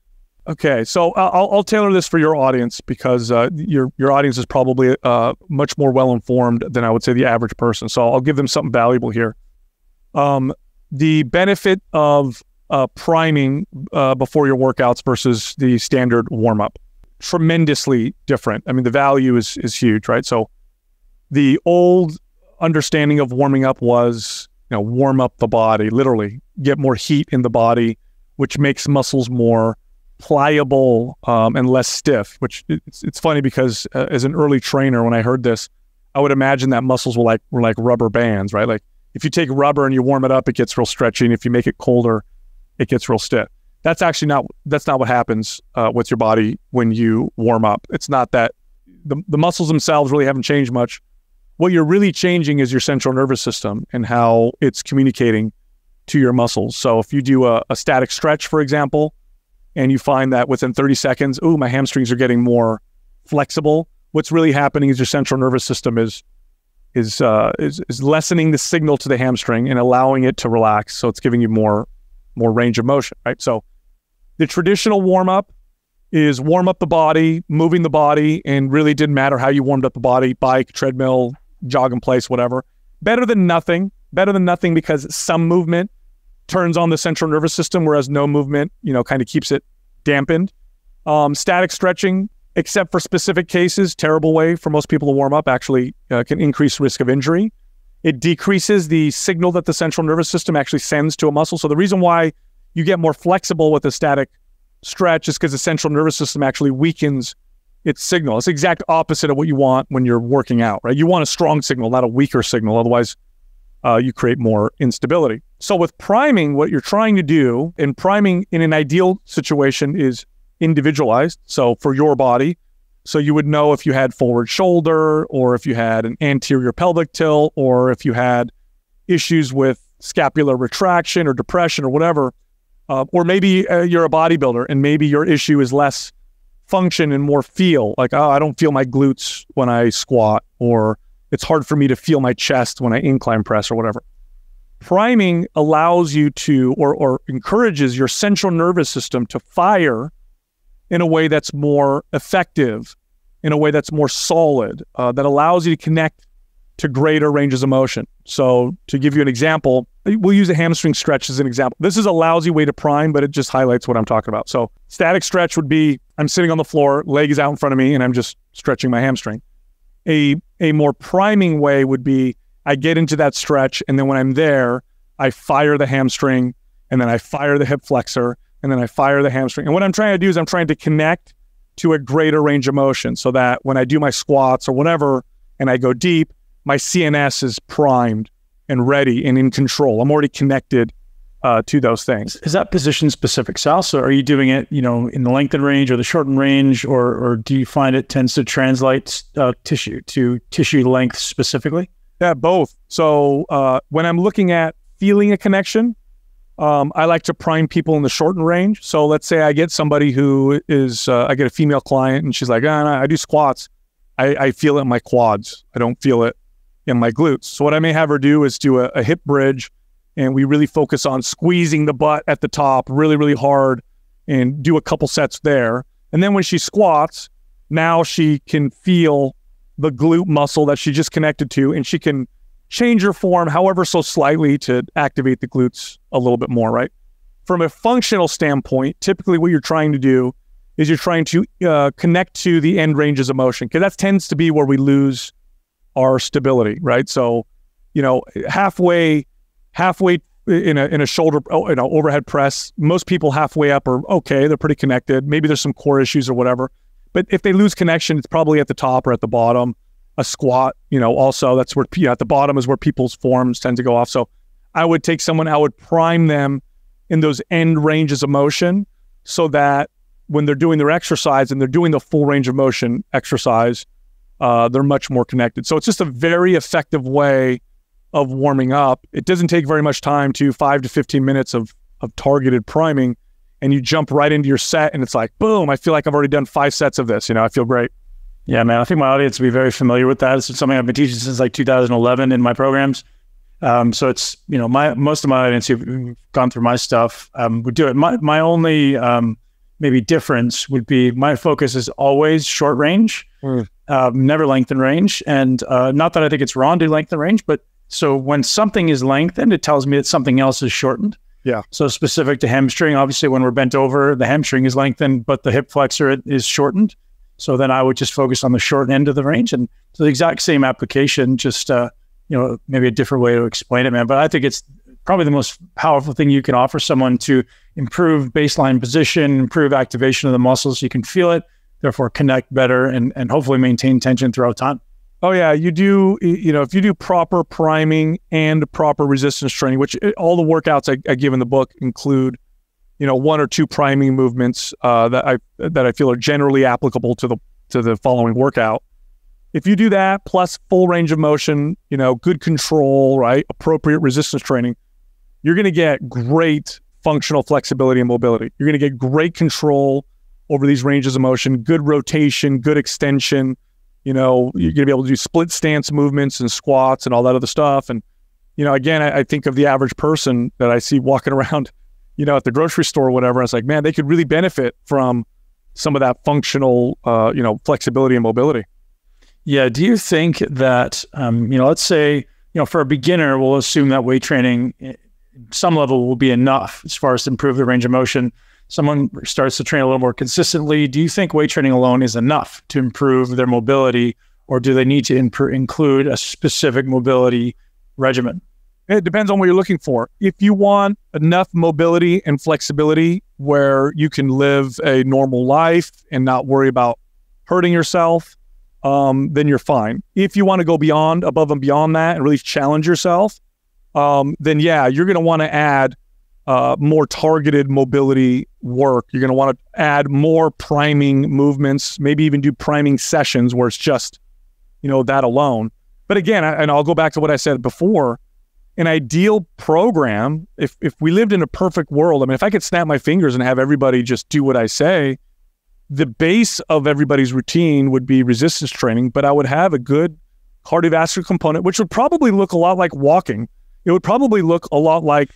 Okay, so I'll tailor this for your audience, because your audience is probably much more well-informed than I would say the average person. So I'll give them something valuable here. The benefit of priming before your workouts versus the standard warm-up, tremendously different. I mean, the value is huge, right? So the old understanding of warming up was, warm up the body, literally get more heat in the body, which makes muscles more pliable and less stiff, which it's funny because as an early trainer, when I heard this, I would imagine that muscles were like rubber bands, right? Like if you take rubber and you warm it up, it gets real stretchy. And if you make it colder, it gets real stiff. That's not what happens with your body when you warm up. It's not that the muscles themselves really haven't changed much. What you're really changing is your central nervous system and how it's communicating to your muscles. So if you do a static stretch, for example, and you find that within 30 seconds, ooh, my hamstrings are getting more flexible, what's really happening is your central nervous system is lessening the signal to the hamstring and allowing it to relax. So it's giving you more range of motion, right? So the traditional warm up is warm up the body, moving the body, and really didn't matter how you warmed up the body, bike, treadmill, jog in place, whatever. Better than nothing because some movement turns on the central nervous system, whereas no movement, kind of keeps it dampened. Static stretching, except for specific cases, terrible way for most people to warm up, actually can increase risk of injury. It decreases the signal that the central nervous system actually sends to a muscle. So the reason why you get more flexible with a static stretch is because the central nervous system actually weakens its signal. It's the exact opposite of what you want when you're working out, right? You want a strong signal, not a weaker signal. Otherwise, you create more instability. So with priming, what you're trying to do, and priming in an ideal situation is individualized. So for your body, so you would know if you had forward shoulder, or if you had an anterior pelvic tilt, or if you had issues with scapular retraction or depression or whatever. Or maybe you're a bodybuilder and maybe your issue is less function and more feel, like, oh, I don't feel my glutes when I squat, or it's hard for me to feel my chest when I incline press or whatever. Priming allows you to, or encourages your central nervous system to fire in a way that's more effective, in a way that's more solid, that allows you to connect to greater ranges of motion. So to give you an example, we'll use a hamstring stretch as an example. This is a lousy way to prime, but it just highlights what I'm talking about. So static stretch would be, I'm sitting on the floor, leg is out in front of me, and I'm just stretching my hamstring. A more priming way would be, I get into that stretch, and then when I'm there, I fire the hamstring, and then I fire the hip flexor, and then I fire the hamstring. And what I'm trying to do is I'm trying to connect to a greater range of motion so that when I do my squats or whatever, and I go deep, my CNS is primed and ready and in control. I'm already connected to those things. Is that position specific, Sal? So are you doing it, in the lengthened range or the shortened range, or do you find it tends to translate tissue to tissue length specifically? Yeah, both. So when I'm looking at feeling a connection, I like to prime people in the shortened range. So let's say I get somebody who is, I get a female client and she's like, no, I do squats. I feel it in my quads. I don't feel it in my glutes. So what I may have her do is do a hip bridge, and we really focus on squeezing the butt at the top really, really hard and do a couple sets there. And then when she squats, now she can feel the glute muscle that she just connected to, and she can change her form however so slightly to activate the glutes a little bit more, right? From a functional standpoint, typically what you're trying to do is you're trying to connect to the end ranges of motion, because that tends to be where we lose our stability, right? So, halfway in a shoulder, overhead press, most people halfway up are okay. They're pretty connected. Maybe there's some core issues or whatever. But if they lose connection, it's probably at the top or at the bottom. A squat, also that's where, at the bottom is where people's forms tend to go off. So I would take someone, I would prime them in those end ranges of motion so that when they're doing their exercise and they're doing the full range of motion exercise, they're much more connected. So it's just a very effective way of warming up. It doesn't take very much time, 5 to 15 minutes of targeted priming, and you jump right into your set, and it's like, boom, I feel like I've already done 5 sets of this. I feel great. Yeah, man, I think my audience will be very familiar with that. It's something I've been teaching since like 2011 in my programs. So it's, most of my audience who've gone through my stuff would do it. My only maybe difference would be my focus is always short range, never lengthen range. And not that I think it's wrong to lengthen range, but so when something is lengthened, it tells me that something else is shortened. Yeah. So specific to hamstring, obviously when we're bent over, the hamstring is lengthened, but the hip flexor is shortened. So then I would just focus on the short end of the range. And so the exact same application, just, maybe a different way to explain it, man. But I think it's probably the most powerful thing you can offer someone to improve baseline position, improve activation of the muscles so you can feel it, therefore connect better and hopefully maintain tension throughout time. Oh yeah, you do, if you do proper priming and proper resistance training, which all the workouts I give in the book include one or two priming movements that I feel are generally applicable to the following workout. If you do that plus full range of motion, good control, right, appropriate resistance training, you're going to get great functional flexibility and mobility. You're going to get great control over these ranges of motion, good rotation, good extension. You're going to be able to do split stance movements and squats and all that other stuff. And, again, I think of the average person that I see walking around, at the grocery store or whatever. I was like, man, they could really benefit from some of that functional, flexibility and mobility. Yeah. Do you think that, let's say, for a beginner, we'll assume that weight training, some level will be enough as far as to improve the range of motion. Someone starts to train a little more consistently. Do you think weight training alone is enough to improve their mobility, or do they need to include a specific mobility regimen? It depends on what you're looking for. If you want enough mobility and flexibility where you can live a normal life and not worry about hurting yourself, then you're fine. If you want to go above and beyond that and really challenge yourself, then yeah, you're going to want to add more targeted mobility work. You're going to want to add more priming movements, maybe even do priming sessions where it's just, that alone. But again, and I'll go back to what I said before, an ideal program, if we lived in a perfect world, I mean, if I could snap my fingers and have everybody just do what I say, the base of everybody's routine would be resistance training, but I would have a good cardiovascular component, which would probably look a lot like walking. It would probably look a lot like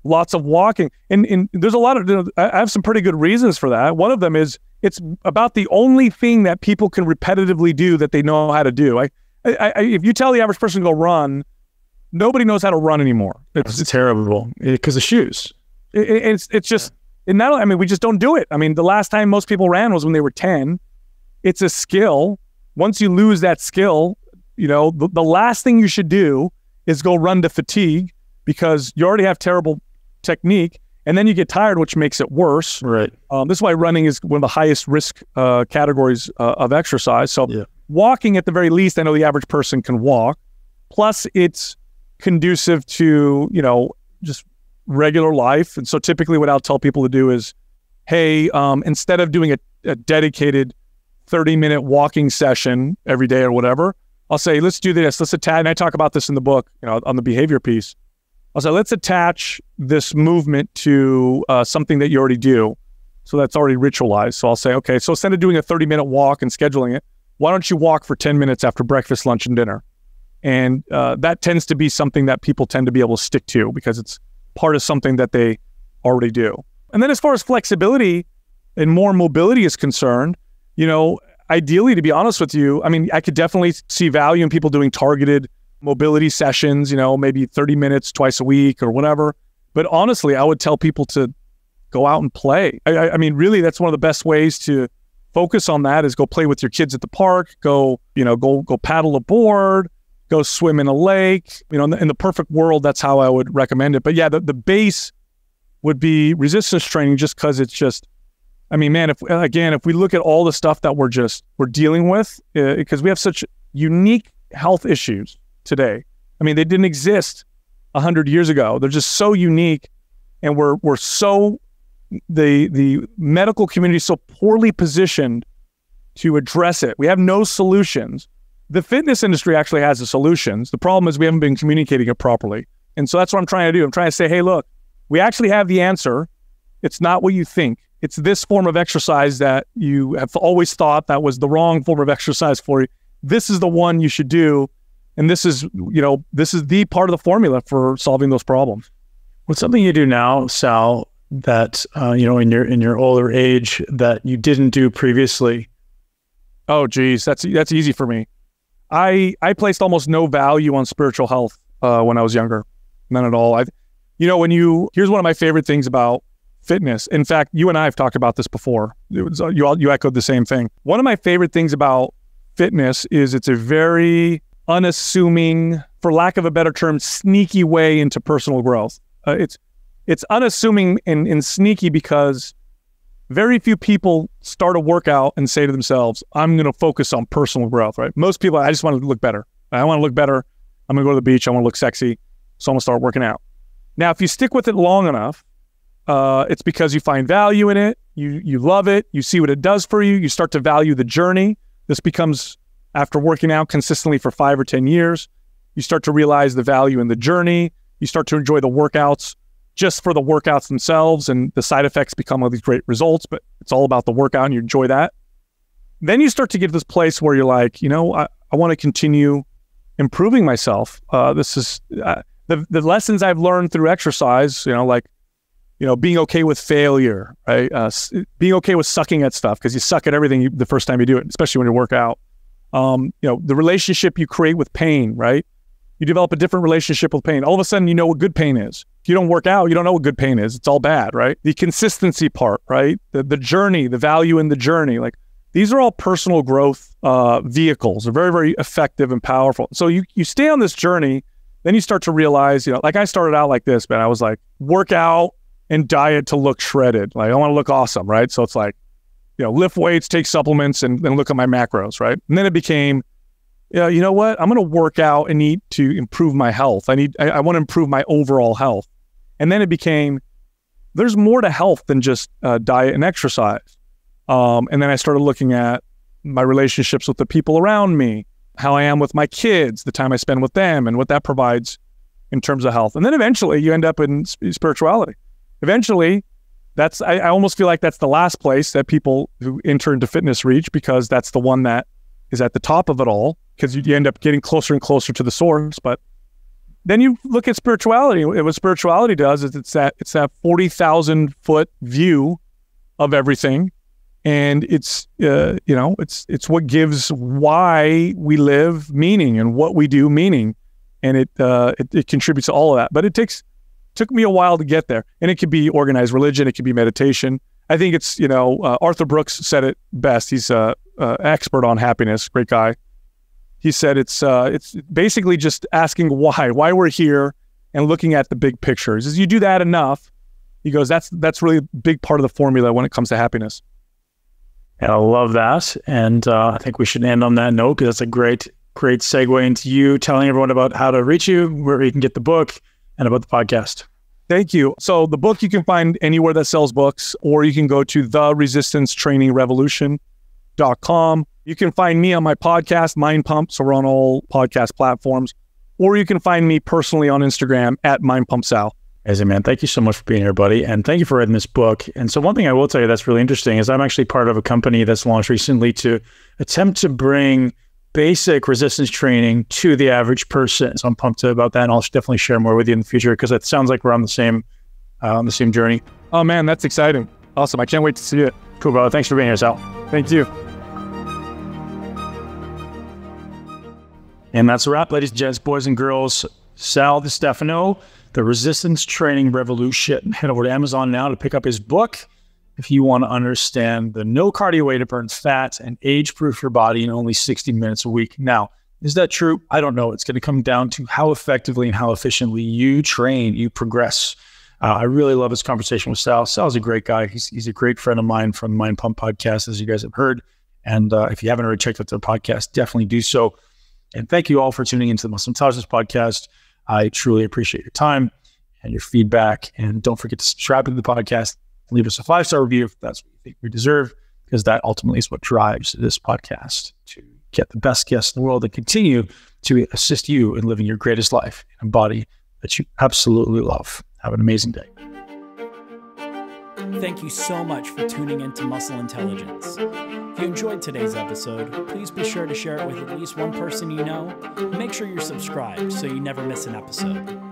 lots of walking. And there's a lot of, I have some pretty good reasons for that. One of them is it's about the only thing that people can repetitively do that they know how to do. If you tell the average person to go run, nobody knows how to run anymore. It's terrible because of shoes. It's just, and not, I mean, we just don't do it. I mean, the last time most people ran was when they were 10. It's a skill. Once you lose that skill, the last thing you should do is go run to fatigue, because you already have terrible technique, and then you get tired, which makes it worse. Right. This is why running is one of the highest risk categories of exercise. So walking, at the very least, I know the average person can walk. Plus, it's conducive to, just regular life. And so typically what I'll tell people to do is, hey, instead of doing a dedicated 30-minute walking session every day or whatever, I'll say, let's do this. Let's attach, and I talk about this in the book, on the behavior piece. I'll say, let's attach this movement to something that you already do. So that's already ritualized. So I'll say, okay, so instead of doing a 30-minute walk and scheduling it, why don't you walk for 10 minutes after breakfast, lunch, and dinner? And that tends to be something that people tend to be able to stick to because it's part of something that they already do. And then as far as flexibility and more mobility is concerned, ideally, to be honest with you, I mean, I could definitely see value in people doing targeted mobility sessions, maybe 30 minutes twice a week or whatever. But honestly, I would tell people to go out and play. I mean, really, that's one of the best ways to focus on that is go play with your kids at the park, go paddle a board, go swim in a lake. In the perfect world, that's how I would recommend it. But yeah, the base would be resistance training, just because it's just, I mean, man, if we look at all the stuff that we're dealing with, because we have such unique health issues today. I mean, they didn't exist 100 years ago. They're just so unique, and we're so, the medical community is so poorly positioned to address it. We have no solutions. The fitness industry actually has the solutions. The problem is we haven't been communicating it properly. And so that's what I'm trying to do. I'm trying to say, hey, look, we actually have the answer. It's not what you think. It's this form of exercise that you have always thought that was the wrong form of exercise for you. This is the one you should do. And this is the part of the formula for solving those problems. What's something you do now, Sal, that, in your older age that you didn't do previously? Oh, geez, that's easy for me. I placed almost no value on spiritual health when I was younger. None at all. Here's one of my favorite things about fitness. In fact, you and I have talked about this before. You echoed the same thing. One of my favorite things about fitness is it's a very unassuming, for lack of a better term, sneaky way into personal growth. It's unassuming and sneaky because very few people start a workout and say to themselves, I'm going to focus on personal growth, right? Most people, I just want to look better. I want to look better. I'm going to go to the beach. I want to look sexy. So I'm going to start working out. Now, if you stick with it long enough, it's because you find value in it. You love it. You see what it does for you. You start to value the journey. This becomes, after working out consistently for 5 or 10 years, you start to realize the value in the journey. You start to enjoy the workouts just for the workouts themselves, and the side effects become all these great results, but it's all about the workout and you enjoy that. Then you start to get to this place where you're like, I want to continue improving myself. This is the lessons I've learned through exercise, being okay with failure, right? Being okay with sucking at stuff, because you suck at everything the first time you do it, especially when you work out. The relationship you create with pain, right? You develop a different relationship with pain. All of a sudden, you know what good pain is. If you don't work out, you don't know what good pain is. It's all bad, right? The consistency part, right? The journey, the value in the journey. Like, these are all personal growth vehicles. They're very, very effective and powerful. So you stay on this journey, then you start to realize, like I started out like this, man. I was like, work out and diet to look shredded. Like, I want to look awesome, right? So it's like, lift weights, take supplements, and then look at my macros, right? And then it became, you know what? I'm going to work out and eat to improve my health. I want to improve my overall health. And then it became, there's more to health than just diet and exercise. And then I started looking at my relationships with the people around me, how I am with my kids, the time I spend with them, and what that provides in terms of health. And then eventually you end up in spirituality. Eventually, I almost feel like that's the last place that people who enter into fitness reach, because that's the one that is at the top of it all, because you end up getting closer and closer to the source. But then you look at spirituality. What spirituality does is it's that 40,000 foot view of everything. And it's what gives why we live meaning and what we do meaning. And it contributes to all of that. But took me a while to get there. And it could be organized religion. It could be meditation. I think it's, Arthur Brooks said it best. He's an expert on happiness, great guy. He said it's basically just asking why we're here, and looking at the big picture. He says, you do that enough, he goes, that's really a big part of the formula when it comes to happiness. And I love that. And I think we should end on that note, because that's a great segue into you telling everyone about how to reach you, where you can get the book, and about the podcast. Thank you. So the book you can find anywhere that sells books, or you can go to theresistancetrainingrevolution.com. You can find me on my podcast, Mind Pump. So we're on all podcast platforms. Or you can find me personally on Instagram at MindPumpSal. Amazing, man. Thank you so much for being here, buddy. And thank you for writing this book. And so one thing I will tell you that's really interesting is I'm actually part of a company that's launched recently to attempt to bring basic resistance training to the average person. So I'm pumped about that. And I'll definitely share more with you in the future, because it sounds like we're on the same journey. Oh man, that's exciting. Awesome. I can't wait to see it. Cool, brother. Thanks for being here, Sal. Thank you. And that's a wrap, ladies and gents, boys and girls. Sal Di Stefano, The Resistance Training Revolution. Head over to Amazon now to pick up his book if you want to understand the no cardio way to burn fat and age-proof your body in only 60 minutes a week. Now, is that true? I don't know. It's going to come down to how effectively and how efficiently you train, you progress. I really love this conversation with Sal. Sal's a great guy. He's a great friend of mine from the Mind Pump podcast, as you guys have heard. And if you haven't already checked out the podcast, definitely do so. And thank you all for tuning into the Muscle Intelligence Podcast. I truly appreciate your time and your feedback. And don't forget to subscribe to the podcast. Leave us a 5-star review if that's what you think we deserve, because that ultimately is what drives this podcast to get the best guests in the world and continue to assist you in living your greatest life in a body that you absolutely love. Have an amazing day. Thank you so much for tuning into Muscle Intelligence. If you enjoyed today's episode, please be sure to share it with at least one person you know. Make sure you're subscribed so you never miss an episode.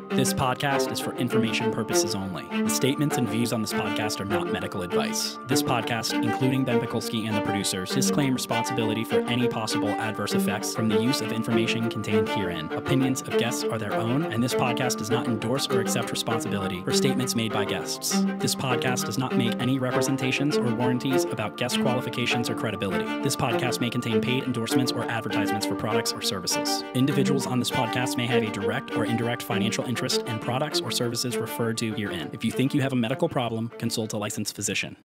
This podcast is for information purposes only. The statements and views on this podcast are not medical advice. This podcast, including Ben Pakulski and the producers, disclaim responsibility for any possible adverse effects from the use of information contained herein. Opinions of guests are their own, and this podcast does not endorse or accept responsibility for statements made by guests. This podcast does not make any representations or warranties about guest qualifications or credibility. This podcast may contain paid endorsements or advertisements for products or services. Individuals on this podcast may have a direct or indirect financial interest in products or services referred to herein. If you think you have a medical problem, consult a licensed physician.